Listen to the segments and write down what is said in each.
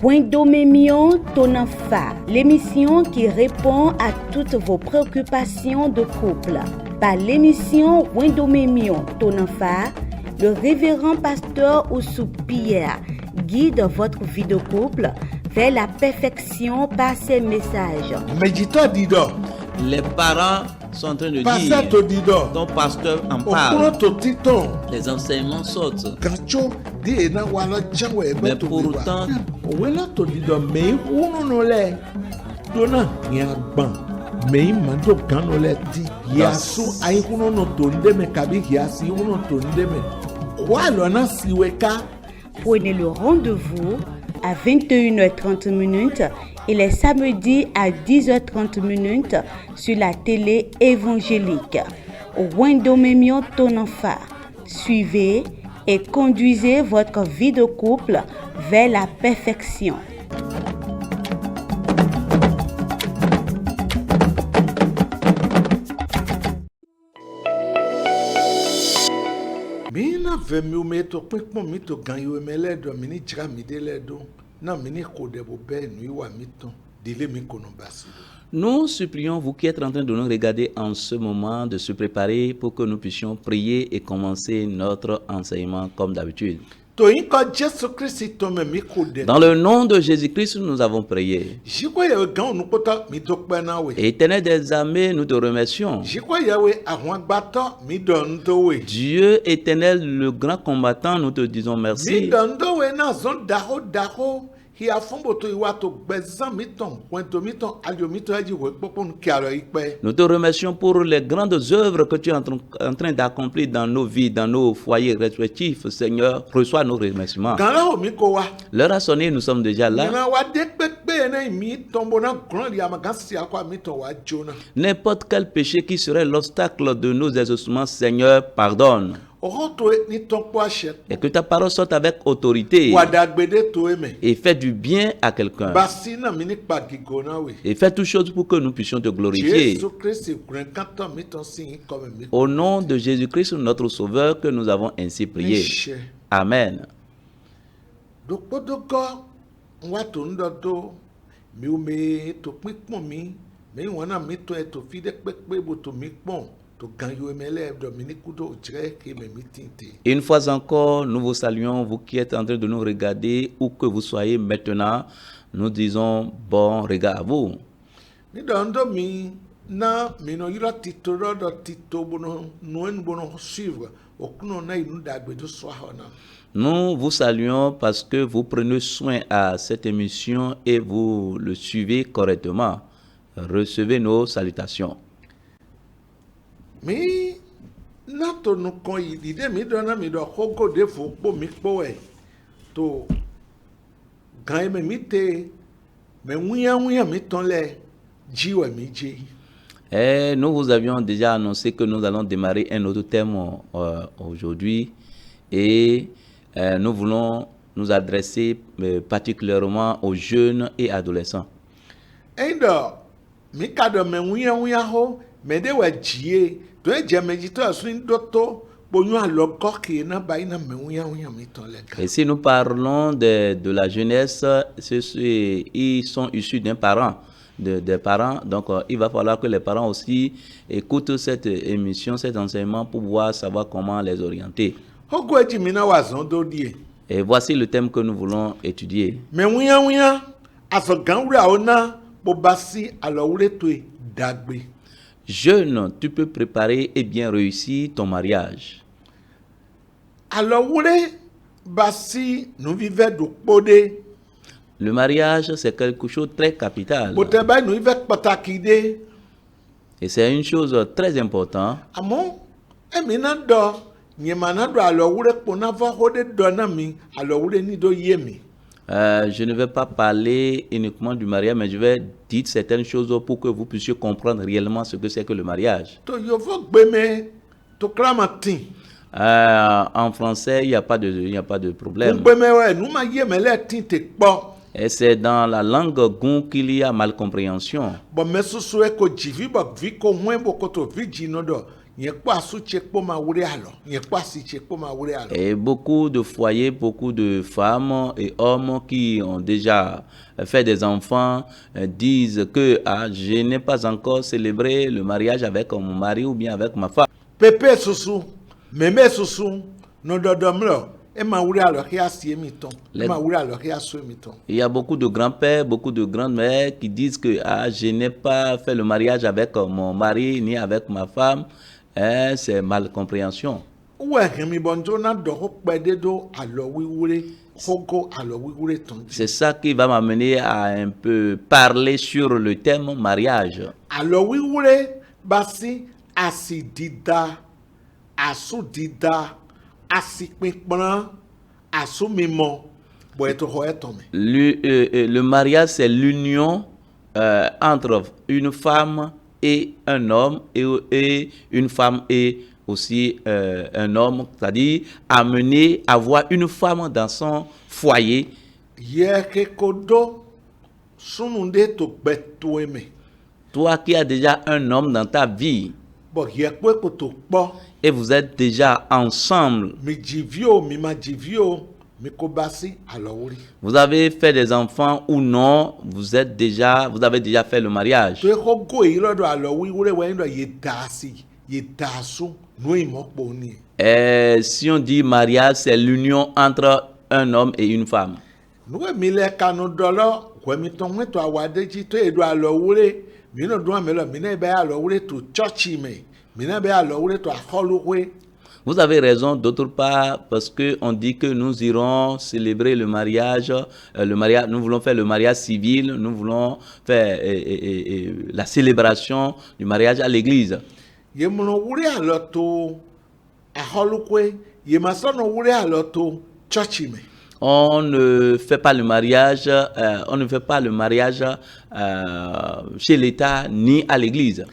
Wendomemion Tonanfa, l'émission qui répond à toutes vos préoccupations de couple. Par l'émission Wendomemion Tonanfa, le révérend pasteur Oussou Pierre guide votre vie de couple vers la perfection par ses messages. Les parents sont en train de dire, ton pasteur en parle, les enseignements sautent. Mais pourtant, prenez le rendez-vous à 21h30 et les samedis à 10h30 sur la télé évangélique. Wendomemion Tonanfa. Suivez et conduisez votre vie de couple vers la perfection. nous supplions vous qui êtes en train de nous regarder en ce moment de se préparer pour que nous puissions prier et commencer notre enseignement comme d'habitude. Dans le nom de Jésus-Christ, nous avons prié. Éternel des armées, nous te remercions. Dieu éternel, le grand combattant, nous te disons merci. Nous te remercions pour les grandes œuvres que tu es en train d'accomplir dans nos vies, dans nos foyers respectifs. Seigneur, reçois nos remerciements. L'heure a sonné, nous sommes déjà là. N'importe quel péché qui serait l'obstacle de nos exaucements, Seigneur, pardonne. Et que ta parole sorte avec autorité et fais du bien à quelqu'un. Et fais toutes choses pour que nous puissions te glorifier. Au nom de Jésus-Christ, notre Sauveur, que nous avons ainsi prié. Amen. Une fois encore, nous vous saluons, vous qui êtes en train de nous regarder, où que vous soyez maintenant, nous disons bon regard à vous. Nous vous saluons parce que vous prenez soin à cette émission et vous le suivez correctement. Recevez nos salutations. Mais nato no kon idide mi do na mi do hogo de fo po mi po e to gan me mi te me wuya mi ton le jiwe mi ji. Et nous vous avions déjà annoncé que nous allons démarrer un autre thème aujourd'hui et nous voulons nous adresser particulièrement aux jeunes et adolescents. Endo mi ka do me wuya ho me de wa jie. Et si nous parlons de la jeunesse, ils sont issus d'un parent, des parents. Donc, il va falloir que les parents aussi écoutent cette émission, cet enseignement pour pouvoir savoir comment les orienter. Et voici le thème que nous voulons étudier. Jeune, tu peux préparer et bien réussir ton mariage. Le mariage, c'est quelque chose de très capital. Et c'est une chose très importante. Je ne vais pas parler uniquement du mariage, mais je vais dire certaines choses pour que vous puissiez comprendre réellement ce que c'est que le mariage. En français, il n'y a pas de problème. Et c'est dans la langue goun qu'il y a malcompréhension. Et beaucoup de foyers, beaucoup de femmes et hommes qui ont déjà fait des enfants disent que je n'ai pas encore célébré le mariage avec mon mari ou bien avec ma femme. Pépé sousou, mémé sousou, non dodomlo. Il y a beaucoup de grands-pères, beaucoup de grandes-mères qui disent que je n'ai pas fait le mariage avec mon mari ni avec ma femme. C'est malcompréhension. C'est ça qui va m'amener à un peu parler sur le thème mariage. Le mariage, c'est l'union entre une femme et un homme, et une femme et aussi un homme, c'est-à-dire amener à avoir une femme dans son foyer. Toi qui as déjà un homme dans ta vie, et vous êtes déjà ensemble, vous avez fait des enfants ou non, vous avez déjà fait le mariage. Si on dit mariage, c'est l'union entre un homme et une femme. Vous avez raison, d'autre part, parce qu'on dit que nous irons célébrer le mariage, nous voulons faire le mariage civil, nous voulons faire la célébration du mariage à l'église. On ne fait pas le mariage, chez l'État ni à l'église.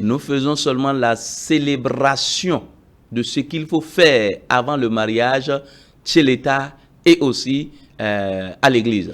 Nous faisons seulement la célébration de ce qu'il faut faire avant le mariage chez l'État et aussi à l'église.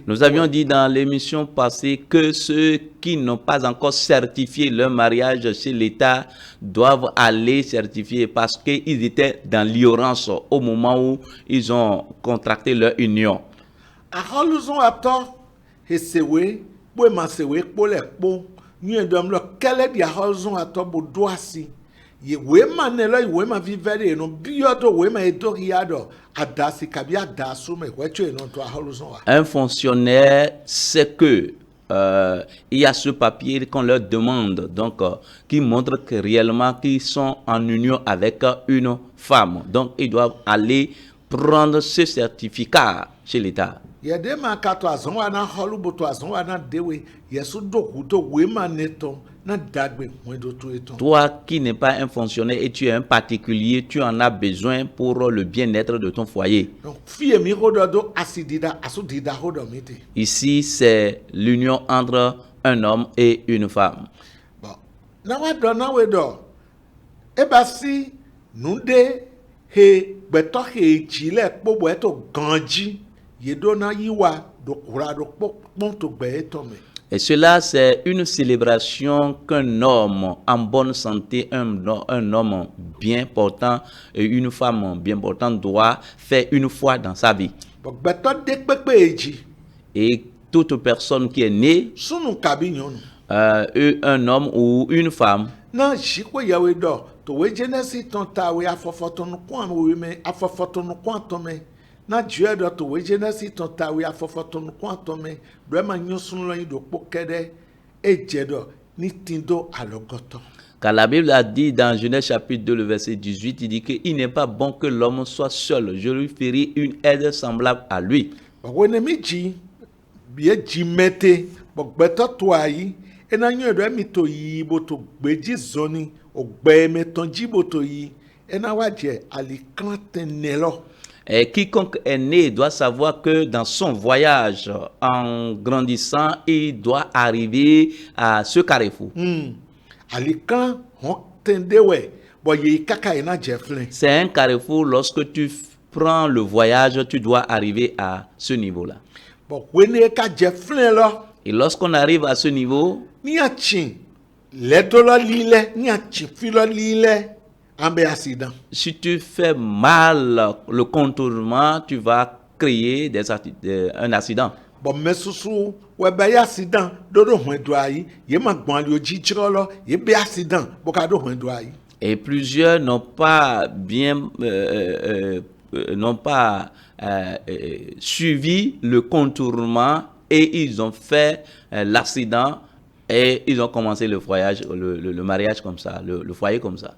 Nous avions dit dans l'émission passée que ceux qui n'ont pas encore certifié leur mariage chez l'État doivent aller certifier parce qu'ils étaient dans l'ignorance au moment où ils ont contracté leur union. Un fonctionnaire sait que il y a ce papier qu'on leur demande, donc qui montre que réellement qu'ils sont en union avec une femme. Donc ils doivent aller prendre ce certificat chez l'État. Toi qui n'es pas un fonctionnaire et tu es un particulier, tu en as besoin pour le bien-être de ton foyer. Ici, c'est l'union entre un homme et une femme. Et cela, c'est une célébration qu'un homme en bonne santé, un homme bien portant et une femme bien portante doit faire une fois dans sa vie. Et toute personne qui est née, un homme ou une femme, car la Bible a dit dans Genèse chapitre 2, le verset 18, il dit qu'il n'est pas bon que l'homme soit seul. Je lui ferai une aide semblable à lui. Bien jimete, bokbeto toayi, enanyo do emito yi boto gbeji zoni, ogbe meton jiboto yi, enawaje alikantenelo. Et quiconque est né doit savoir que dans son voyage, en grandissant, il doit arriver à ce carrefour. C'est un carrefour, lorsque tu prends le voyage, tu dois arriver à ce niveau-là. Et lorsqu'on arrive à ce niveau, si tu fais mal le contournement, tu vas créer un accident. Et plusieurs n'ont pas bien suivi le contournement et ils ont fait l'accident. Et ils ont commencé le voyage, le mariage comme ça, le foyer comme ça.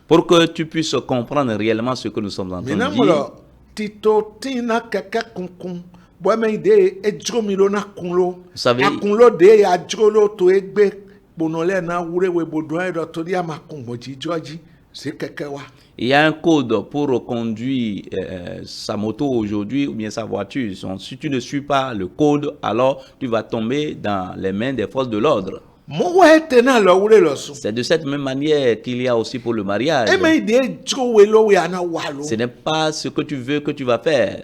Pour que tu puisses comprendre réellement ce que nous sommes en train de dire. Vous savez, il y a un code pour conduire sa moto aujourd'hui ou bien sa voiture. Si tu ne suis pas le code, alors tu vas tomber dans les mains des forces de l'ordre. C'est de cette même manière qu'il y a aussi pour le mariage. Ce n'est pas ce que tu veux que tu vas faire.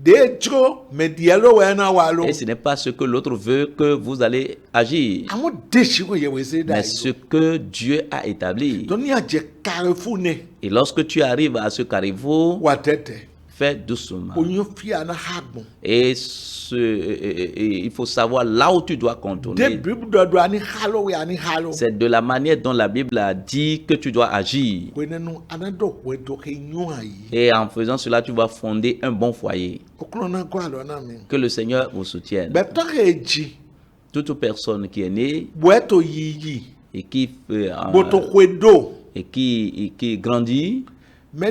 Et ce n'est pas ce que l'autre veut que vous allez agir. Mais ce que Dieu a établi. Et lorsque tu arrives à ce carrefour, fais doucement. Et il faut savoir là où tu dois contourner. C'est de la manière dont la Bible a dit que tu dois agir. Et en faisant cela, tu vas fonder un bon foyer. Que le Seigneur vous soutienne. Toute personne qui est née et qui grandit, il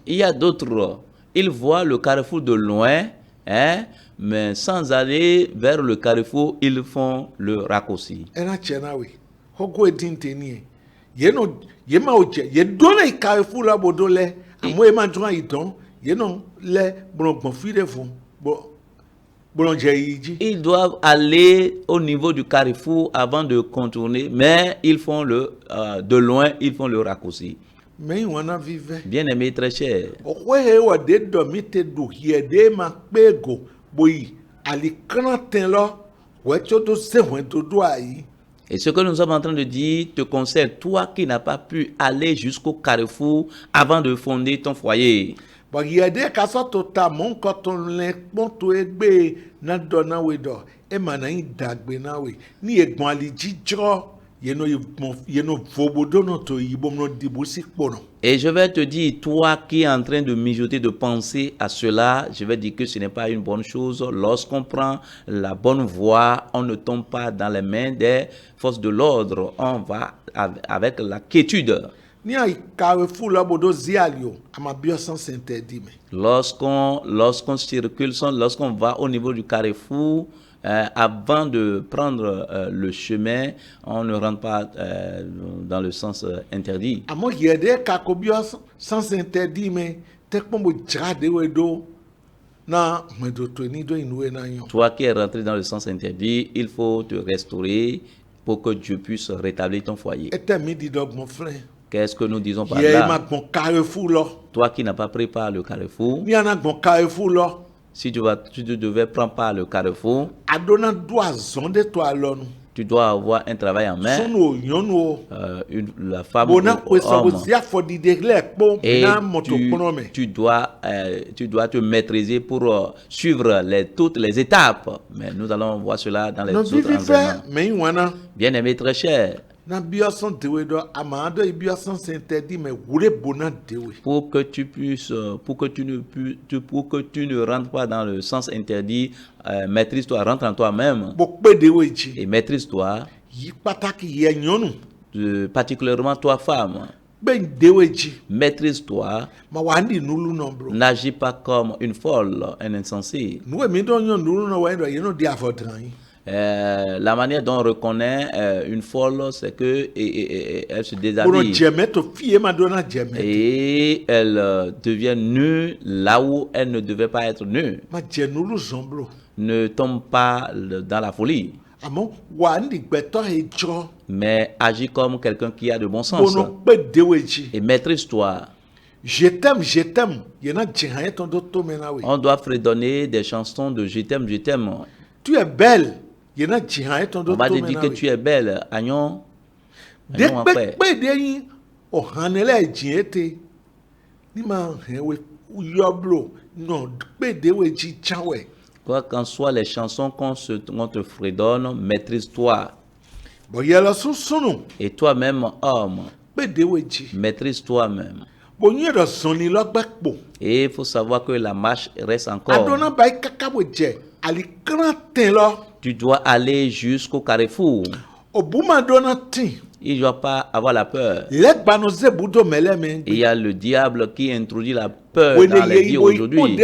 y a d'autres, ils voient le carrefour de loin, hein, mais sans aller vers le carrefour, ils font le raccourci. Ils doivent aller au niveau du carrefour avant de contourner, mais ils font de loin, ils font le raccourci. Bien aimé, très cher. Et ce que nous sommes en train de dire te concerne, toi qui n'as pas pu aller jusqu'au carrefour avant de fonder ton foyer. Et je vais te dire, toi qui es en train de mijoter, de penser à cela, je vais dire que ce n'est pas une bonne chose. Lorsqu'on prend la bonne voie, on ne tombe pas dans les mains des forces de l'ordre. On va avec la quiétude. Lorsqu'on circule, lorsqu'on va au niveau du carrefour, avant de prendre le chemin, on ne rentre pas dans le sens interdit. Toi qui es rentré dans le sens interdit, il faut te restaurer pour que Dieu puisse rétablir ton foyer. Qu'est-ce que nous disons par là? Toi qui n'as pas pris part le carrefour, si tu devais prendre part le carrefour, tu dois avoir un travail en main, la femme ou l'homme, et tu dois te maîtriser pour suivre toutes les étapes. Mais nous allons voir cela dans les autres enseignements. Bien aimé, très cher. Pour que tu puisses, pour que tu ne rentres pas dans le sens interdit, maîtrise-toi, rentre en toi-même et maîtrise-toi. particulièrement toi femme, maîtrise-toi, n'agis pas comme une folle, un insensé. La manière dont on reconnaît une folle, c'est que elle se déshabille et elle devient nue là où elle ne devait pas être nue. Ne tombe pas dans la folie, mais agis comme quelqu'un qui a de bon sens et maîtrise-toi. Je t'aime. On doit fredonner des chansons de je t'aime, je t'aime. Tu es belle. On va te dire que tu es belle. Agnon. Quoi qu'en soit les chansons qu'on te fredonne, maîtrise-toi. Et toi-même, homme, maîtrise-toi-même. Et il faut savoir que la marche reste encore. Tu dois aller jusqu'au carrefour. Il ne doit pas avoir la peur. Il y a le diable qui introduit la peur dans les vies aujourd'hui.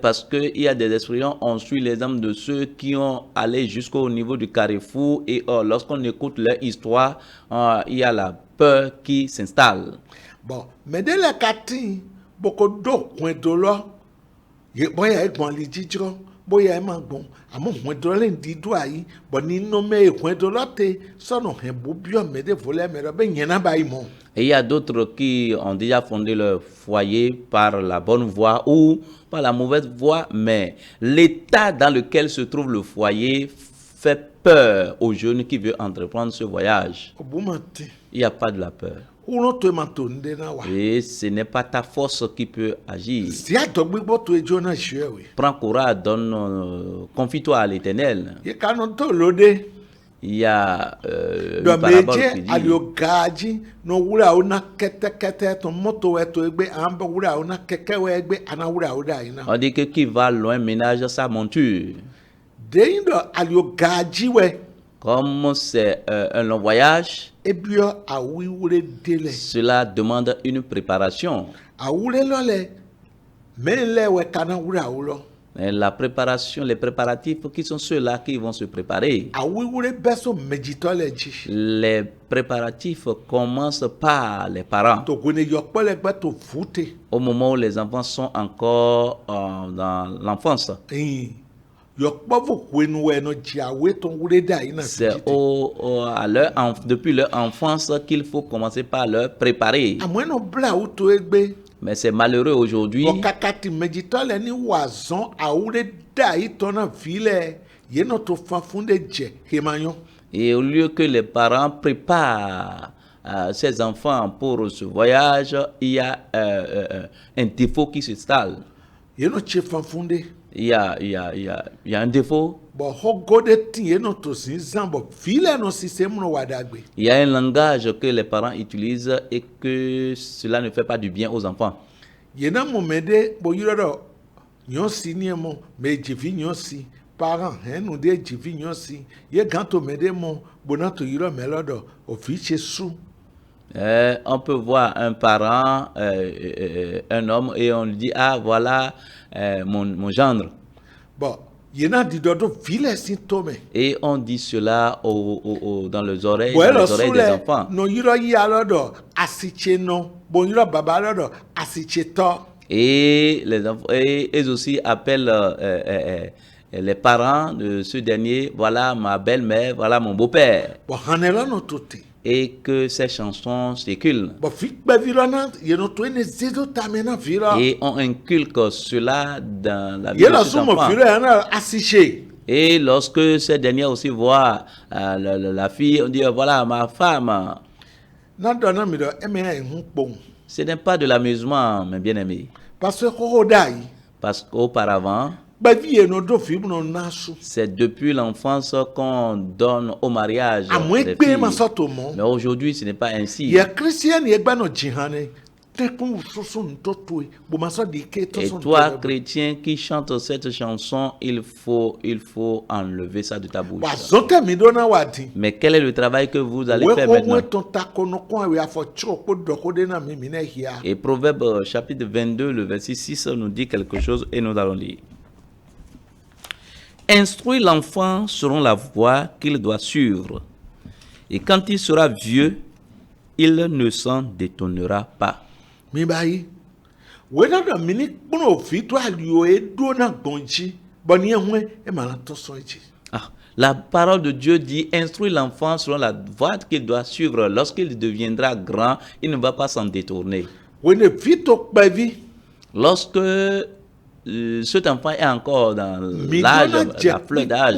Parce qu'il y a des expressions, on suit l'exemple de ceux qui ont allé jusqu'au niveau du carrefour et lorsqu'on écoute leur histoire, il y a la peur qui s'installe. Bon, mais dès la cati, beaucoup d'eau, point de l'eau, boya bon lidjiro, boya bon, amon point de l'eau dit doyi, bon ni nommé point de l'eau te, sono un boubio mais des volets mais ben y'en a baïmon. Et il y a d'autres qui ont déjà fondé leur foyer par la bonne voie ou par la mauvaise voie, mais l'état dans lequel se trouve le foyer fait peur aux jeunes qui veulent entreprendre ce voyage. Il n'y a pas de la peur. Et ce n'est pas ta force qui peut agir. Prends courage, confie-toi à l'Éternel. Il y a une parabole qui dit, on dit que qui va loin ménage sa monture. Comme c'est un long voyage, cela demande une préparation. Et la préparation, les préparatifs, qui sont ceux-là qui vont se préparer. Les préparatifs commencent par les parents. Au moment où les enfants sont encore dans l'enfance. C'est depuis leur enfance qu'il faut commencer par leur préparer. Mais c'est malheureux aujourd'hui. Et au lieu que les parents préparent ces enfants pour ce voyage, il y a un défaut qui s'installe. Il y a un défaut. Il y a un langage que les parents utilisent et que cela ne fait pas du bien aux enfants. On peut voir un parent, un homme, et on lui dit, ah voilà mon gendre. Et on dit cela dans les oreilles des enfants. Et les enfants, ils aussi appellent les parents de ce dernier, voilà ma belle-mère, voilà mon beau-père. Et que ces chansons circulent. Et on inculque cela dans la vie de ces enfants. Et lorsque ces derniers aussi voient la fille, on dit voilà ma femme. Ce n'est pas de l'amusement, mes bien-aimés. Parce qu'auparavant, c'est depuis l'enfance qu'on donne au mariage des filles. Mais aujourd'hui, ce n'est pas ainsi. Et toi, chrétien qui chante cette chanson, il faut enlever ça de ta bouche. Mais quel est le travail que vous allez faire maintenant? Et Proverbe chapitre 22, le verset 6 nous dit quelque chose et nous allons lire. Instruis l'enfant selon la voie qu'il doit suivre. Et quand il sera vieux, il ne s'en détournera pas. La parole de Dieu dit, instruis l'enfant selon la voie qu'il doit suivre. Lorsqu'il deviendra grand, il ne va pas s'en détourner. Lorsque cet enfant est encore dans l'âge, la fleur d'âge,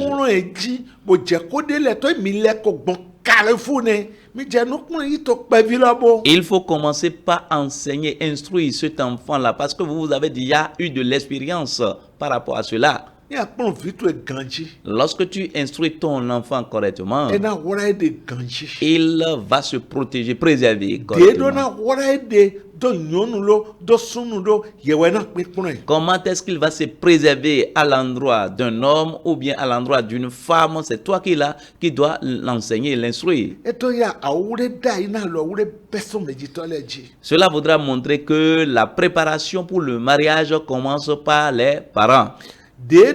il faut commencer par enseigner, instruire cet enfant-là, parce que vous avez déjà eu de l'expérience par rapport à cela. Lorsque tu instruis ton enfant correctement, il va se protéger, préserver correctement. Comment est-ce qu'il va se préserver à l'endroit d'un homme ou bien à l'endroit d'une femme? C'est toi qui dois l'enseigner, l'instruire. Cela voudra montrer que la préparation pour le mariage commence par les parents. J'ai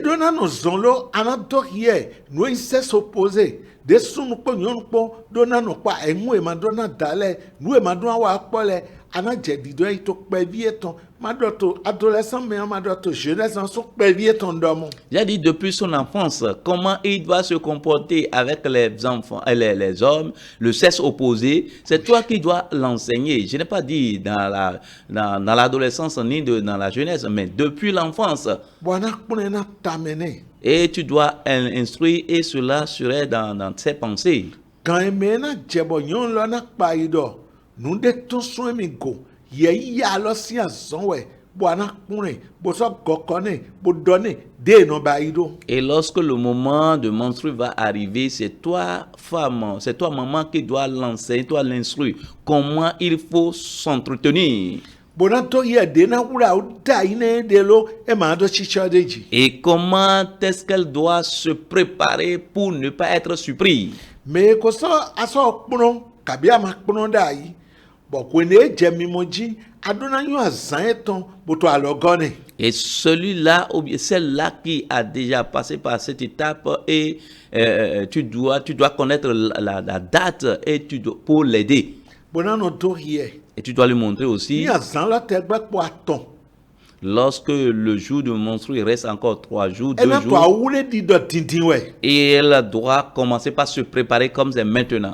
dit depuis son enfance, comment il doit se comporter avec les enfants, les hommes, le sexe opposé, c'est toi qui dois l'enseigner. Je n'ai pas dit dans l'adolescence ni dans la jeunesse, mais depuis l'enfance. Et tu dois instruire et cela serait dans ses pensées. Et lorsque le moment de menstruer va arriver, c'est toi, femme, c'est toi, maman, qui dois l'enseigner, toi l'instruire. Comment il faut s'entretenir. Et comment est-ce qu'elle doit se préparer pour ne pas être surprise. Et celui-là ou bien celle-là qui a déjà passé par cette étape et tu dois connaître la date et pour l'aider. Et tu dois lui montrer aussi. Lorsque le jour de menstruer reste encore 3 jours, 2 jours, et elle doit commencer par se préparer comme c'est maintenant.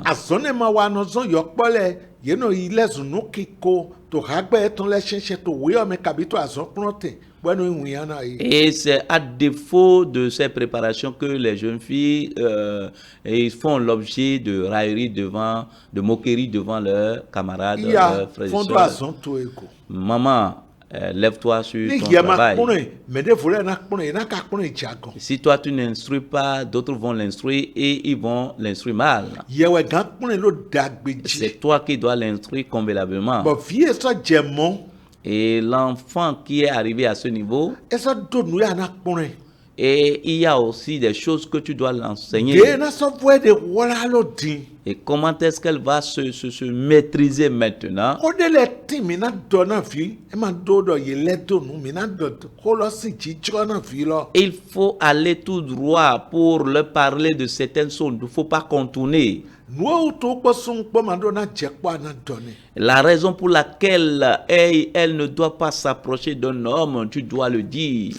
Et c'est à défaut de ces préparations que les jeunes filles ils font l'objet de railleries de moqueries devant leurs camarades, leurs frères et sœurs. Maman, lève-toi sur ton travail. Si toi tu n'instruis pas, d'autres vont l'instruire et ils vont l'instruire mal. C'est toi qui dois l'instruire convenablement. Et l'enfant qui est arrivé à ce niveau, et il y a aussi des choses que tu dois l'enseigner. Et comment est-ce qu'elle va se maîtriser maintenant? Il faut aller tout droit pour leur parler de certaines choses. Il ne faut pas contourner. La raison pour laquelle elle ne doit pas s'approcher d'un homme, tu dois le dire.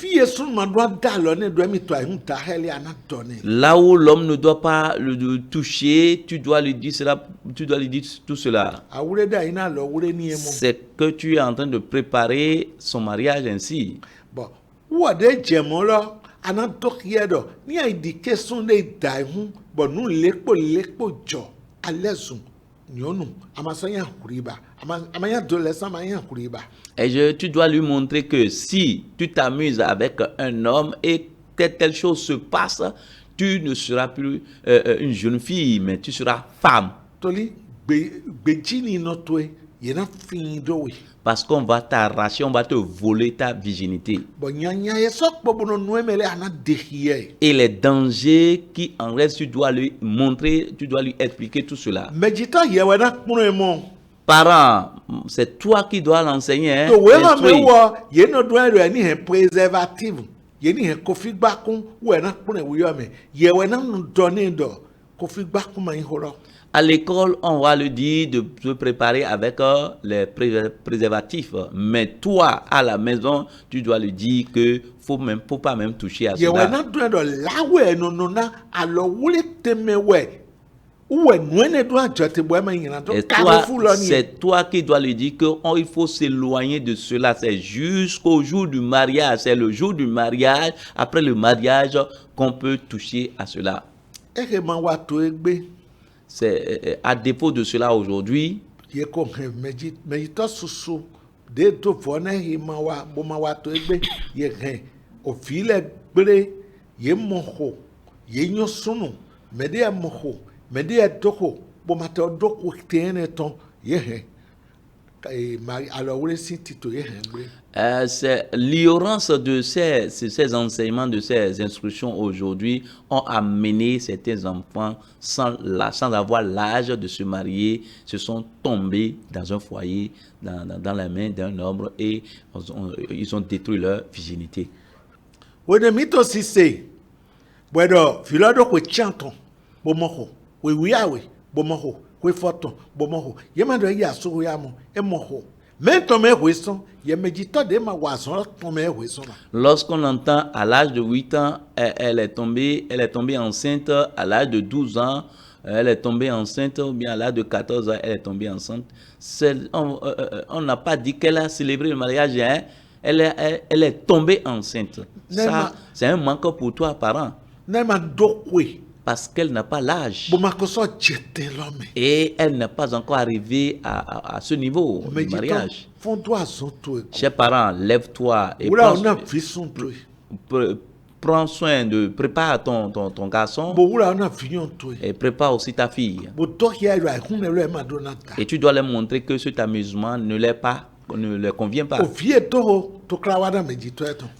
Là où l'homme ne doit pas le toucher, tu dois lui dire cela, tu dois lui dire tout cela. C'est que tu es en train de préparer son mariage ainsi. Et tu dois lui montrer que si tu t'amuses avec un homme et telle chose se passe, tu ne seras plus une jeune fille, mais tu seras femme. Parce qu'on va t'arracher, on va te voler ta virginité. Et les dangers qui en restent, tu dois lui montrer, tu dois lui expliquer tout cela. Parents, c'est toi qui dois l'enseigner. Hein, à l'école, on va lui dire de se préparer avec les préservatifs. Mais toi, à la maison, tu dois lui dire que faut pas même toucher à cela. Et toi, c'est toi qui dois lui dire qu'il faut s'éloigner de cela. C'est jusqu'au jour du mariage. C'est le jour du mariage, après le mariage, qu'on peut toucher à cela. C'est à défaut de cela aujourd'hui. C'est l'ignorance de ces enseignements, de ces instructions aujourd'hui ont amené certains enfants sans avoir l'âge de se marier, se sont tombés dans un foyer, dans la main d'un homme et ils ont détruit leur virginité. Lorsqu'on entend à l'âge de 8 ans, elle est tombée enceinte, à l'âge de 12 ans, elle est tombée enceinte, ou bien à l'âge de 14 ans, elle est tombée enceinte. On n'a pas dit qu'elle a célébré le mariage, hein? Elle est tombée enceinte. Ça, c'est un manque pour toi, parent. Parce qu'elle n'a pas l'âge. Et elle n'est pas encore arrivée à ce niveau du mariage. Chers parents, lève-toi et prends soin prépare ton garçon et prépare aussi ta fille. Et tu dois leur montrer que cet amusement ne leur convient pas.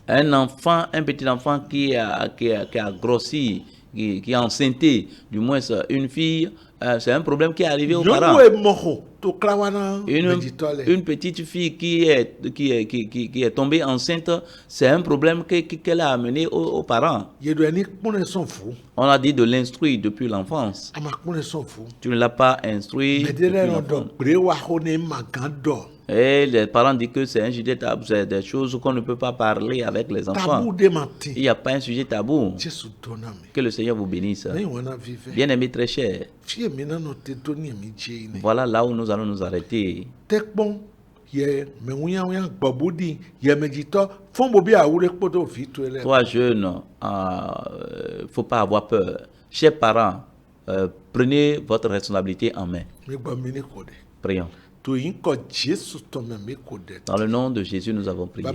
Un petit enfant qui a grossi, qui est enceinté, du moins une fille, c'est un problème qui est arrivé aux parents. Une petite fille qui est tombée enceinte, c'est un problème qu'elle a amené aux parents. On a dit de l'instruire depuis l'enfance. Tu ne l'as pas instruit depuis l'enfance. Et les parents disent que c'est un sujet tabou, c'est des choses qu'on ne peut pas parler avec les enfants. Il n'y a pas un sujet tabou. Que le Seigneur vous bénisse. Bien-aimé très cher. Voilà là où nous allons nous arrêter. Toi jeune, faut pas avoir peur. Chers parents, prenez votre responsabilité en main. Prions. Dans le nom de Jésus, nous avons prié.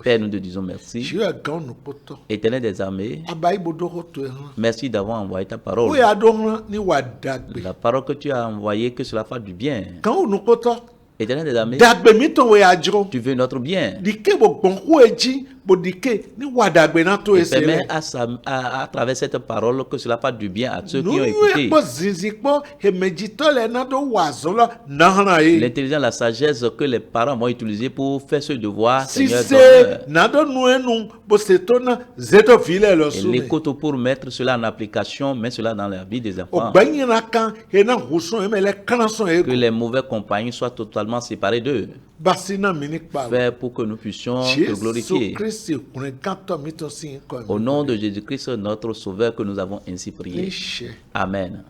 Père, nous te disons merci. Éternel des armées, merci d'avoir envoyé ta parole. La parole que tu as envoyée, que cela fasse du bien. Éternel des armées, tu veux notre bien. Et permets à travers cette parole que cela fasse du bien à ceux qui ont écouté. L'intelligence, la sagesse que les parents vont utiliser pour faire ce devoir, Seigneur, et l'écoute pour mettre cela en application, mettre cela dans la vie des enfants. Que les mauvais compagnons soient totalement séparés d'eux. Faire pour que nous puissions te glorifier. Au nom de Jésus-Christ, notre Sauveur, que nous avons ainsi prié. Amen.